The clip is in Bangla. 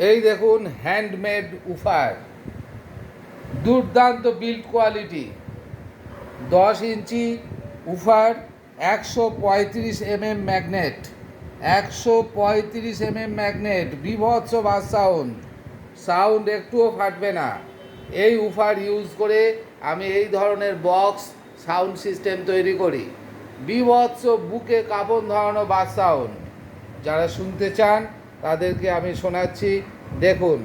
এই দেখুন হ্যান্ডমেড উফার, দুর্দান্ত build quality, 10 inch woofer, 135 mm magnet, 135 mm magnet, বিভৎস বাস সাউন্ড একটুও ফাটবে না। এই উফার ইউজ করে আমি এই ধরনের বক্স সাউন্ড সিস্টেম তৈরি করি, বিভৎস বুকে কাঁপন ধরানো বাস সাউন্ড। যারা শুনতে চান তাদেরকে আমি শোনাচ্ছি, দেখুন।